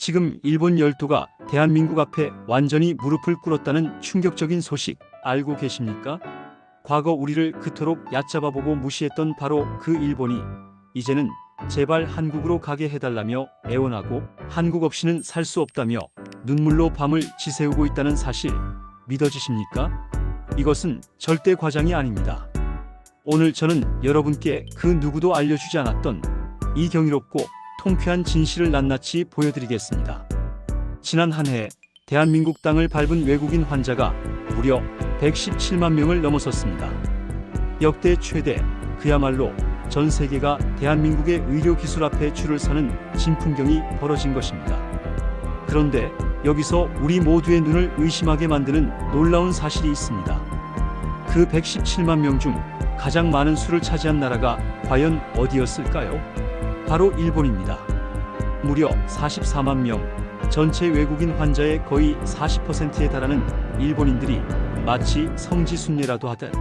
지금 일본 열도가 대한민국 앞에 완전히 무릎을 꿇었다는 충격적인 소식 알고 계십니까? 과거 우리를 그토록 얕잡아보고 무시했던 바로 그 일본이 이제는 제발 한국으로 가게 해달라며 애원하고 한국 없이는 살 수 없다며 눈물로 밤을 지새우고 있다는 사실 믿어지십니까? 이것은 절대 과장이 아닙니다. 오늘 저는 여러분께 그 누구도 알려주지 않았던 이 경이롭고 통쾌한 진실을 낱낱이 보여드리겠습니다. 지난 한 해 대한민국 땅을 밟은 외국인 환자가 무려 117만 명을 넘어섰습니다. 역대 최대, 그야말로 전 세계가 대한민국의 의료 기술 앞에 줄을 서는 진풍경이 벌어진 것입니다. 그런데 여기서 우리 모두의 눈을 의심하게 만드는 놀라운 사실이 있습니다. 그 117만 명 중 가장 많은 수를 차지한 나라가 과연 어디였을까요? 바로 일본입니다. 무려 44만 명, 전체 외국인 환자의 거의 40%에 달하는 일본인들이 마치 성지순례라도 하듯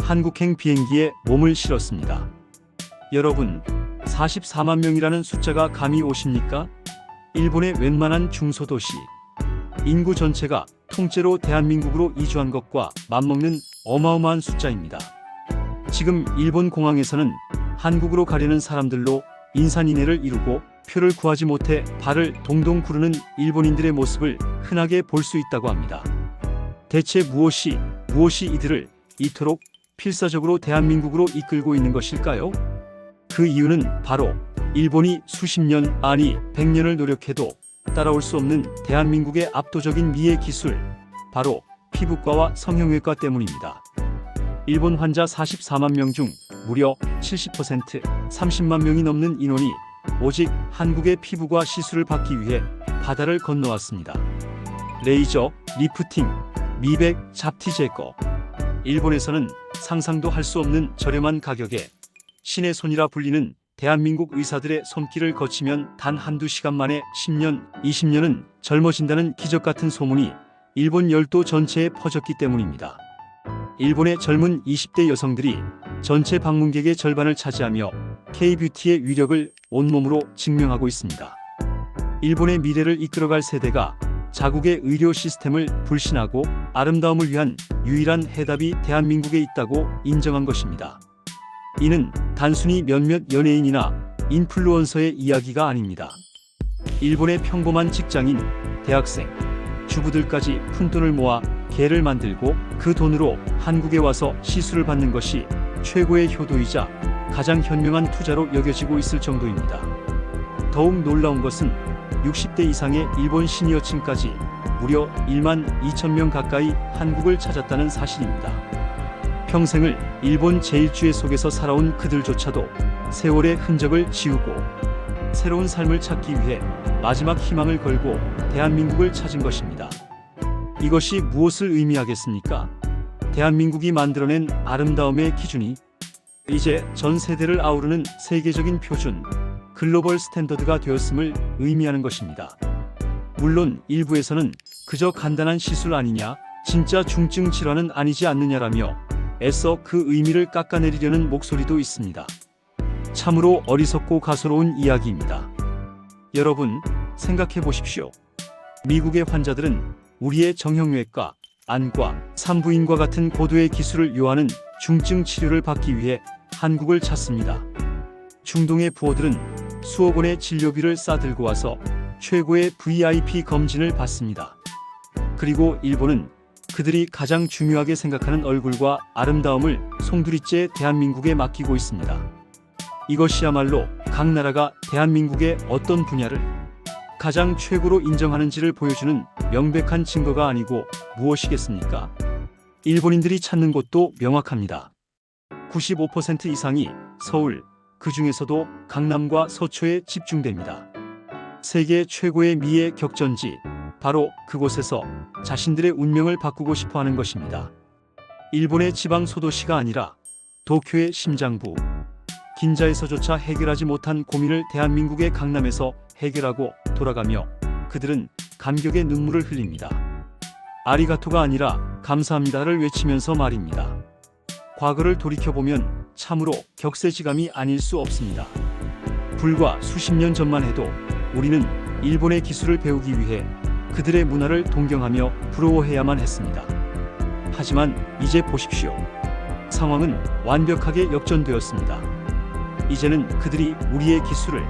한국행 비행기에 몸을 실었습니다. 여러분, 44만 명이라는 숫자가 감이 오십니까? 일본의 웬만한 중소도시, 인구 전체가 통째로 대한민국으로 이주한 것과 맞먹는 어마어마한 숫자입니다. 지금 일본 공항에서는 한국으로 가려는 사람들로 인산인해를 이루고 표를 구하지 못해 발을 동동 구르는 일본인들의 모습을 흔하게 볼 수 있다고 합니다. 대체 무엇이 이들을 이토록 필사적으로 대한민국으로 이끌고 있는 것일까요? 그 이유는 바로 일본이 수십 년, 아니 100년을 노력해도 따라올 수 없는 대한민국의 압도적인 미의 기술, 바로 피부과와 성형외과 때문입니다. 일본 환자 44만 명 중 무려 70%, 30만 명이 넘는 인원이 오직 한국의 피부과 시술을 받기 위해 바다를 건너왔습니다. 레이저, 리프팅, 미백, 잡티 제거. 일본에서는 상상도 할 수 없는 저렴한 가격에 신의 손이라 불리는 대한민국 의사들의 손길을 거치면 단 한두 시간 만에 10년, 20년은 젊어진다는 기적 같은 소문이 일본 열도 전체에 퍼졌기 때문입니다. 일본의 젊은 20대 여성들이 전체 방문객의 절반을 차지하며 K-뷰티의 위력을 온몸으로 증명하고 있습니다. 일본의 미래를 이끌어갈 세대가 자국의 의료 시스템을 불신하고 아름다움을 위한 유일한 해답이 대한민국에 있다고 인정한 것입니다. 이는 단순히 몇몇 연예인이나 인플루언서의 이야기가 아닙니다. 일본의 평범한 직장인, 대학생, 주부들까지 푼돈을 모아 개를 만들고 그 돈으로 한국에 와서 시술을 받는 것이 최고의 효도이자 가장 현명한 투자로 여겨지고 있을 정도입니다. 더욱 놀라운 것은 60대 이상의 일본 시니어층까지 무려 1만 2천 명 가까이 한국을 찾았다는 사실입니다. 평생을 일본 제일주의 속에서 살아온 그들조차도 세월의 흔적을 지우고 새로운 삶을 찾기 위해 마지막 희망을 걸고 대한민국을 찾은 것입니다. 이것이 무엇을 의미하겠습니까? 대한민국이 만들어낸 아름다움의 기준이 이제 전 세대를 아우르는 세계적인 표준, 글로벌 스탠더드가 되었음을 의미하는 것입니다. 물론 일부에서는 그저 간단한 시술 아니냐, 진짜 중증 질환은 아니지 않느냐라며 애써 그 의미를 깎아내리려는 목소리도 있습니다. 참으로 어리석고 가소로운 이야기입니다. 여러분, 생각해 보십시오. 미국의 환자들은 우리의 정형외과, 안과, 산부인과 같은 고도의 기술을 요하는 중증 치료를 받기 위해 한국을 찾습니다. 중동의 부호들은 수억 원의 진료비를 싸들고 와서 최고의 VIP 검진을 받습니다. 그리고 일본은 그들이 가장 중요하게 생각하는 얼굴과 아름다움을 송두리째 대한민국에 맡기고 있습니다. 이것이야말로 각 나라가 대한민국의 어떤 분야를 가장 최고로 인정하는지를 보여주는 명백한 증거가 아니고 무엇이겠습니까? 일본인들이 찾는 곳도 명확합니다. 95% 이상이 서울, 그 중에서도 강남과 서초에 집중됩니다. 세계 최고의 미의 격전지, 바로 그곳에서 자신들의 운명을 바꾸고 싶어하는 것입니다. 일본의 지방 소도시가 아니라 도쿄의 심장부, 긴자에서조차 해결하지 못한 고민을 대한민국의 강남에서 해결하고 돌아가며 그들은 감격의 눈물을 흘립니다. 아리가토가 아니라 감사합니다를 외치면서 말입니다. 과거를 돌이켜보면 참으로 격세지감이 아닐 수 없습니다. 불과 수십 년 전만 해도 우리는 일본의 기술을 배우기 위해 그들의 문화를 동경하며 부러워해야만 했습니다. 하지만 이제 보십시오. 상황은 완벽하게 역전되었습니다. 이제는 그들이 우리의 기술을,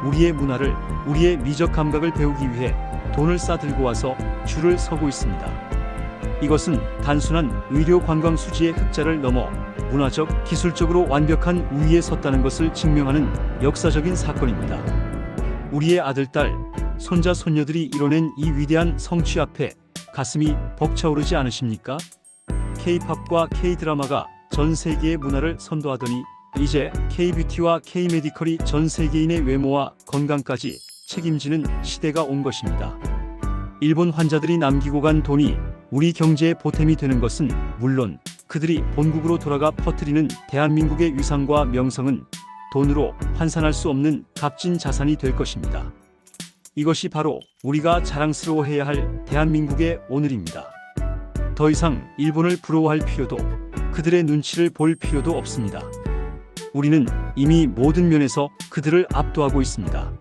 우리의 문화를, 우리의 미적 감각을 배우기 위해 돈을 싸들고 와서 줄을 서고 있습니다. 이것은 단순한 의료 관광 수지의 흑자를 넘어 문화적, 기술적으로 완벽한 우위에 섰다는 것을 증명하는 역사적인 사건입니다. 우리의 아들, 딸, 손자, 손녀들이 이뤄낸 이 위대한 성취 앞에 가슴이 벅차오르지 않으십니까? K-팝과 K-드라마가 전 세계의 문화를 선도하더니 이제 K-뷰티와 K-메디컬이 전 세계인의 외모와 건강까지 책임지는 시대가 온 것입니다. 일본 환자들이 남기고 간 돈이 우리 경제의 보탬이 되는 것은 물론 그들이 본국으로 돌아가 퍼뜨리는 대한민국의 위상과 명성은 돈으로 환산할 수 없는 값진 자산이 될 것입니다. 이것이 바로 우리가 자랑스러워해야 할 대한민국의 오늘입니다. 더 이상 일본을 부러워할 필요도, 그들의 눈치를 볼 필요도 없습니다. 우리는 이미 모든 면에서 그들을 압도하고 있습니다.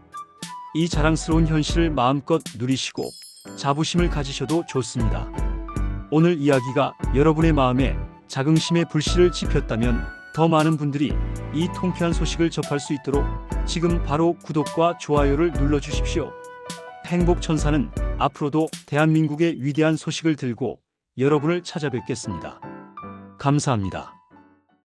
이 자랑스러운 현실을 마음껏 누리시고 자부심을 가지셔도 좋습니다. 오늘 이야기가 여러분의 마음에 자긍심의 불씨를 지폈다면 더 많은 분들이 이 통쾌한 소식을 접할 수 있도록 지금 바로 구독과 좋아요를 눌러주십시오. 행복천사는 앞으로도 대한민국의 위대한 소식을 들고 여러분을 찾아뵙겠습니다. 감사합니다.